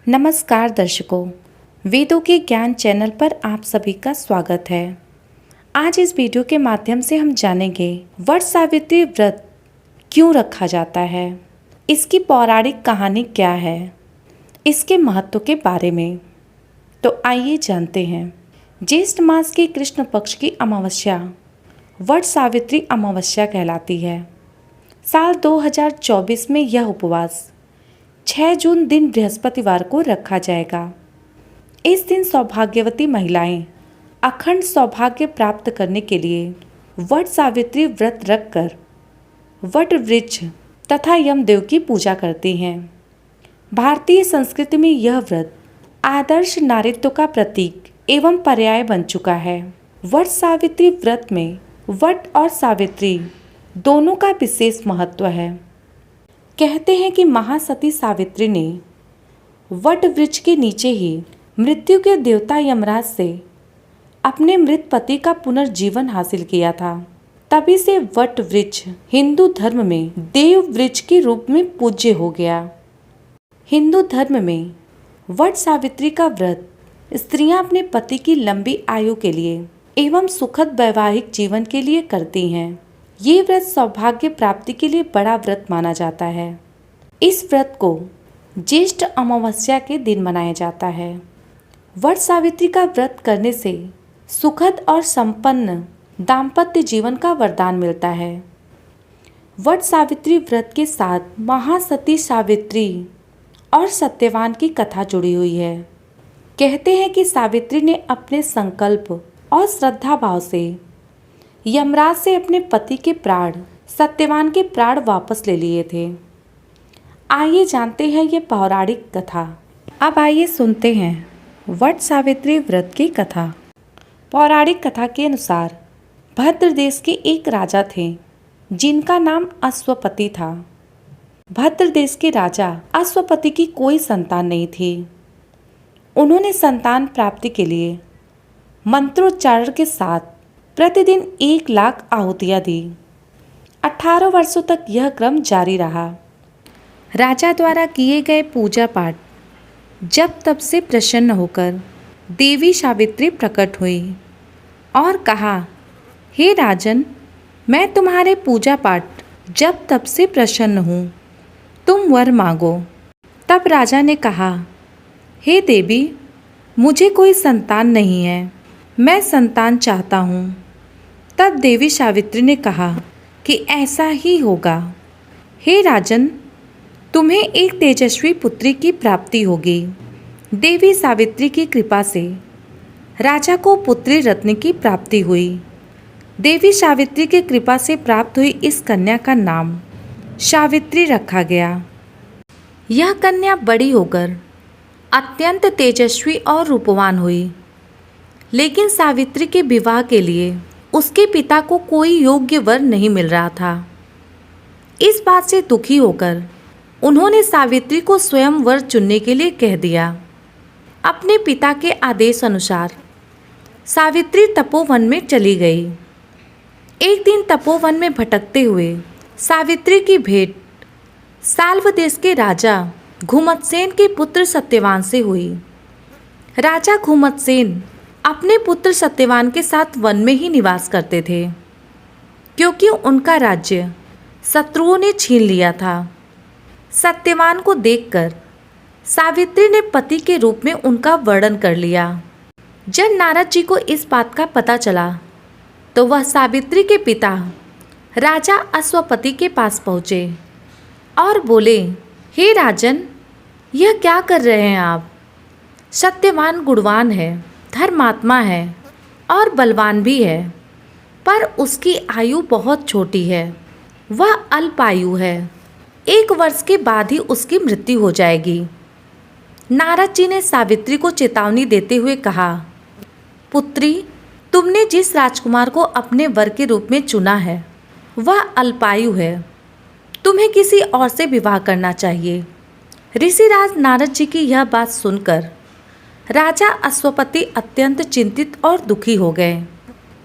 नमस्कार दर्शकों, वेदों के ज्ञान चैनल पर आप सभी का स्वागत है। आज इस वीडियो के माध्यम से हम जानेंगे वट सावित्री व्रत क्यों रखा जाता है, इसकी पौराणिक कहानी क्या है, इसके महत्व के बारे में। तो आइए जानते हैं। ज्येष्ठ मास की कृष्ण पक्ष की अमावस्या वट सावित्री अमावस्या कहलाती है। साल 2024 में यह उपवास 6 जून दिन बृहस्पतिवार को रखा जाएगा। इस दिन सौभाग्यवती महिलाएं अखंड सौभाग्य प्राप्त करने के लिए वट सावित्री व्रत रखकर वट वृक्ष तथा यमदेव की पूजा करती हैं। भारतीय संस्कृति में यह व्रत आदर्श नारीत्व का प्रतीक एवं पर्याय बन चुका है। वट सावित्री व्रत में वट और सावित्री दोनों का विशेष महत्व है। कहते हैं कि महासती सावित्री ने वट वृक्ष के नीचे ही मृत्यु के देवता यमराज से अपने मृत पति का पुनर्जीवन हासिल किया था। तभी से वट वृक्ष हिंदू धर्म में देव वृक्ष के रूप में पूज्य हो गया। हिंदू धर्म में वट सावित्री का व्रत स्त्रियां अपने पति की लंबी आयु के लिए एवं सुखद वैवाहिक जीवन के लिए करती हैं। ये व्रत सौभाग्य प्राप्ति के लिए बड़ा व्रत माना जाता है। इस व्रत को ज्येष्ठ अमावस्या के दिन मनाया जाता है। वट सावित्री का व्रत करने से सुखद और संपन्न दाम्पत्य जीवन का वरदान मिलता है। वट सावित्री व्रत के साथ महासती सावित्री और सत्यवान की कथा जुड़ी हुई है। कहते हैं कि सावित्री ने अपने संकल्प और श्रद्धा भाव से यमराज से अपने पति के प्राण सत्यवान के प्राण वापस ले लिए थे। आइए जानते हैं ये पौराणिक कथा। अब आइए सुनते हैं वट सावित्री व्रत की कथा। पौराणिक कथा के अनुसार भद्र देश के एक राजा थे जिनका नाम अश्वपति था। भद्र देश के राजा अश्वपति की कोई संतान नहीं थी। उन्होंने संतान प्राप्ति के लिए मंत्रोच्चारण के साथ प्रतिदिन 1 लाख आहुतियाँ दी। 18 वर्षों तक यह क्रम जारी रहा। राजा द्वारा किए गए पूजा पाठ जब तब से प्रसन्न होकर देवी सावित्री प्रकट हुई और कहा, हे राजन, मैं तुम्हारे पूजा पाठ जब तब से प्रसन्न हूँ, तुम वर मांगो। तब राजा ने कहा, हे देवी, मुझे कोई संतान नहीं है, मैं संतान चाहता हूँ। तब देवी सावित्री ने कहा कि ऐसा ही होगा। हे राजन, तुम्हें एक तेजस्वी पुत्री की प्राप्ति होगी। देवी सावित्री की कृपा से राजा को पुत्री रत्न की प्राप्ति हुई। देवी सावित्री की कृपा से प्राप्त हुई इस कन्या का नाम सावित्री रखा गया। यह कन्या बड़ी होकर अत्यंत तेजस्वी और रूपवान हुई, लेकिन सावित्री के विवाह के लिए उसके पिता को कोई योग्य वर नहीं मिल रहा था। इस बात से दुखी होकर उन्होंने सावित्री को स्वयं वर चुनने के लिए कह दिया। अपने पिता के आदेश अनुसार सावित्री तपोवन में चली गई। एक दिन तपोवन में भटकते हुए सावित्री की भेंट साल्व देश के राजा घुमतसेन के पुत्र सत्यवान से हुई। राजा घुमतसेन अपने पुत्र सत्यवान के साथ वन में ही निवास करते थे, क्योंकि उनका राज्य शत्रुओं ने छीन लिया था। सत्यवान को देखकर सावित्री ने पति के रूप में उनका वर्णन कर लिया। जब नारद जी को इस बात का पता चला तो वह सावित्री के पिता राजा अश्वपति के पास पहुँचे और बोले, हे राजन, यह क्या कर रहे हैं आप? सत्यवान गुणवान है, धर्मात्मा है और बलवान भी है, पर उसकी आयु बहुत छोटी है। वह अल्पायु है। 1 वर्ष के बाद ही उसकी मृत्यु हो जाएगी। नारद जी ने सावित्री को चेतावनी देते हुए कहा, पुत्री, तुमने जिस राजकुमार को अपने वर के रूप में चुना है वह अल्पायु है। तुम्हें किसी और से विवाह करना चाहिए। ऋषिराज नारद जी की यह बात सुनकर राजा अश्वपति अत्यंत चिंतित और दुखी हो गए।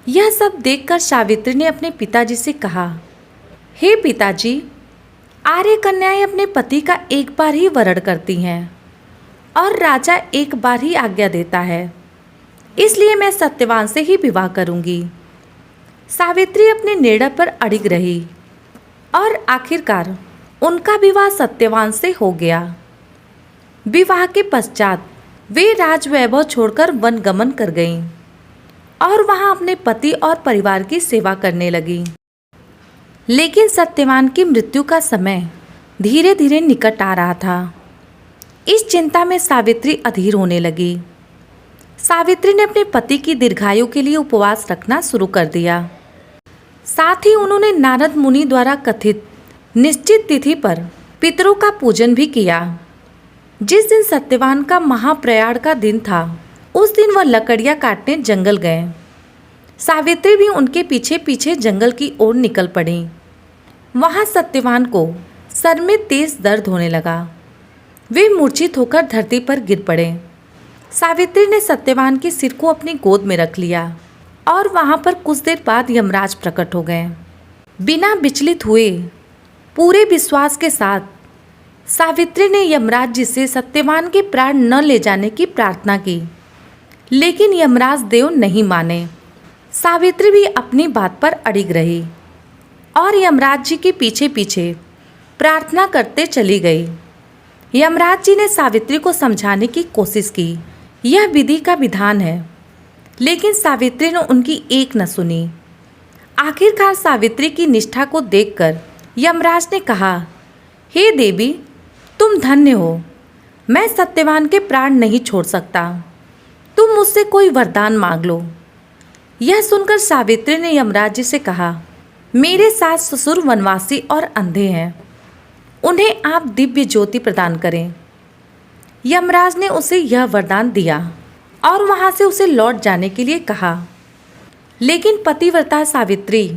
यह सब देखकर सावित्री ने अपने पिताजी से कहा, हे पिताजी, आर्य कन्याएं अपने पति का एक बार ही वरण करती हैं और राजा एक बार ही आज्ञा देता है, इसलिए मैं सत्यवान से ही विवाह करूंगी। सावित्री अपने निर्णय पर अड़िग रही और आखिरकार उनका विवाह सत्यवान से हो गया। विवाह के पश्चात वे राजवैभव छोड़कर वन गमन कर गईं और वहां अपने पति और परिवार की सेवा करने लगी। लेकिन सत्यवान की मृत्यु का समय धीरे धीरे निकट आ रहा था। इस चिंता में सावित्री अधीर होने लगी। सावित्री ने अपने पति की दीर्घायु के लिए उपवास रखना शुरू कर दिया। साथ ही उन्होंने नारद मुनि द्वारा कथित निश्चित तिथि पर पितरों का पूजन भी किया। जिस दिन सत्यवान का महाप्रयाण का दिन था, उस दिन वह लकड़ियां काटने जंगल गए। सावित्री भी उनके पीछे पीछे जंगल की ओर निकल पड़ी। वहां सत्यवान को सर में तेज दर्द होने लगा। वे मूर्छित होकर धरती पर गिर पड़े। सावित्री ने सत्यवान के सिर को अपनी गोद में रख लिया और वहां पर कुछ देर बाद यमराज प्रकट हो गए। बिना विचलित हुए पूरे विश्वास के साथ सावित्री ने यमराज जी से सत्यवान के प्राण न ले जाने की प्रार्थना की, लेकिन यमराज देव नहीं माने। सावित्री भी अपनी बात पर अड़िग रही और यमराज जी के पीछे पीछे प्रार्थना करते चली गई। यमराज जी ने सावित्री को समझाने की कोशिश की, यह विधि का विधान है, लेकिन सावित्री ने उनकी एक न सुनी। आखिरकार सावित्री की निष्ठा को देखकर यमराज ने कहा, हे देवी, तुम धन्य हो। मैं सत्यवान के प्राण नहीं छोड़ सकता। तुम मुझसे कोई वरदान मांग लो। यह सुनकर सावित्री ने यमराज जी से कहा, मेरे सास ससुर वनवासी और अंधे हैं, उन्हें आप दिव्य ज्योति प्रदान करें। यमराज ने उसे यह वरदान दिया और वहां से उसे लौट जाने के लिए कहा। लेकिन पतिव्रता सावित्री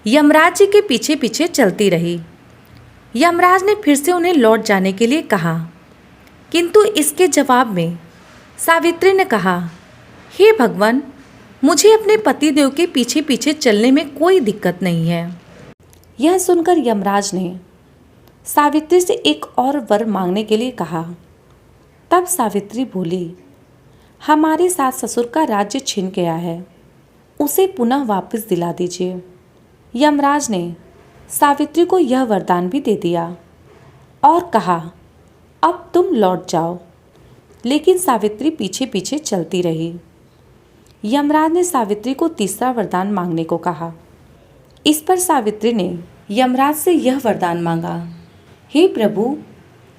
यमराज जी के पीछे पीछे चलती रही। यमराज ने फिर से उन्हें लौट जाने के लिए कहा, किंतु इसके जवाब में सावित्री ने कहा, हे भगवान, मुझे अपने पतिदेव के पीछे पीछे चलने में कोई दिक्कत नहीं है। यह सुनकर यमराज ने सावित्री से एक और वर मांगने के लिए कहा। तब सावित्री बोली, हमारे सास ससुर का राज्य छिन गया है, उसे पुनः वापस दिला दीजिए। यमराज ने सावित्री को यह वरदान भी दे दिया और कहा, अब तुम लौट जाओ। लेकिन सावित्री पीछे पीछे चलती रही। यमराज ने सावित्री को तीसरा वरदान मांगने को कहा। इस पर सावित्री ने यमराज से यह वरदान मांगा, हे प्रभु,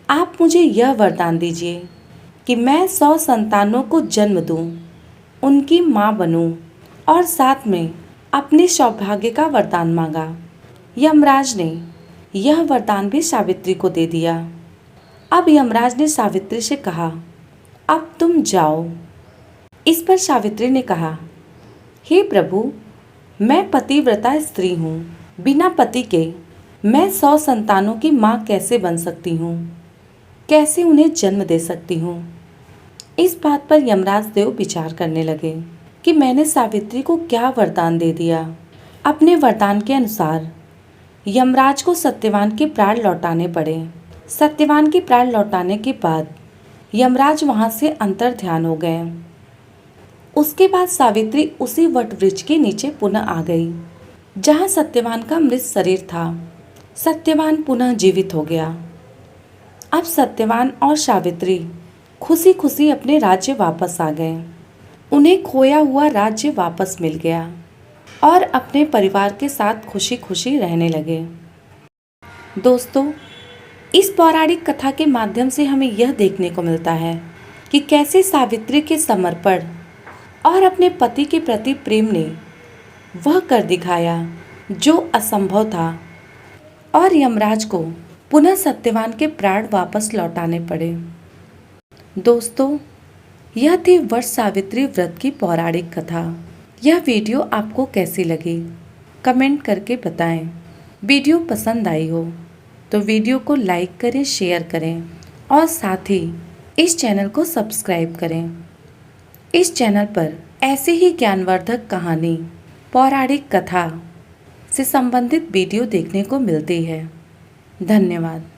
आप मुझे यह वरदान दीजिए कि मैं 100 संतानों को जन्म दूं, उनकी माँ बनूं और साथ में अपने सौभाग्य का वरदान मांगा। यमराज ने यह वरदान भी सावित्री को दे दिया। अब यमराज ने सावित्री से कहा, अब तुम जाओ। इस पर सावित्री ने कहा, हे प्रभु, मैं पतिव्रता स्त्री हूँ, बिना पति के मैं 100 संतानों की माँ कैसे बन सकती हूँ, कैसे उन्हें जन्म दे सकती हूँ। इस बात पर यमराज देव विचार करने लगे कि मैंने सावित्री को क्या वरदान दे दिया। अपने वरदान के अनुसार यमराज को सत्यवान के प्राण लौटाने पड़े। सत्यवान के प्राण लौटाने के बाद यमराज वहां से अंतर ध्यान हो गए। उसके बाद सावित्री उसी वट वृक्ष के नीचे पुनः आ गई जहां सत्यवान का मृत शरीर था। सत्यवान पुनः जीवित हो गया। अब सत्यवान और सावित्री खुशी खुशी अपने राज्य वापस आ गए। उन्हें खोया हुआ राज्य वापस मिल गया और अपने परिवार के साथ खुशी खुशी रहने लगे। दोस्तों, इस पौराणिक कथा के माध्यम से हमें यह देखने को मिलता है कि कैसे सावित्री के समर्पण और अपने पति के प्रति प्रेम ने वह कर दिखाया जो असंभव था और यमराज को पुनः सत्यवान के प्राण वापस लौटाने पड़े। दोस्तों, यह थी वट सावित्री व्रत की पौराणिक कथा। यह वीडियो आपको कैसी लगी कमेंट करके बताएं। वीडियो पसंद आई हो तो वीडियो को लाइक करें, शेयर करें और साथ ही इस चैनल को सब्सक्राइब करें। इस चैनल पर ऐसे ही ज्ञानवर्धक कहानी, पौराणिक कथा से संबंधित वीडियो देखने को मिलती है। धन्यवाद।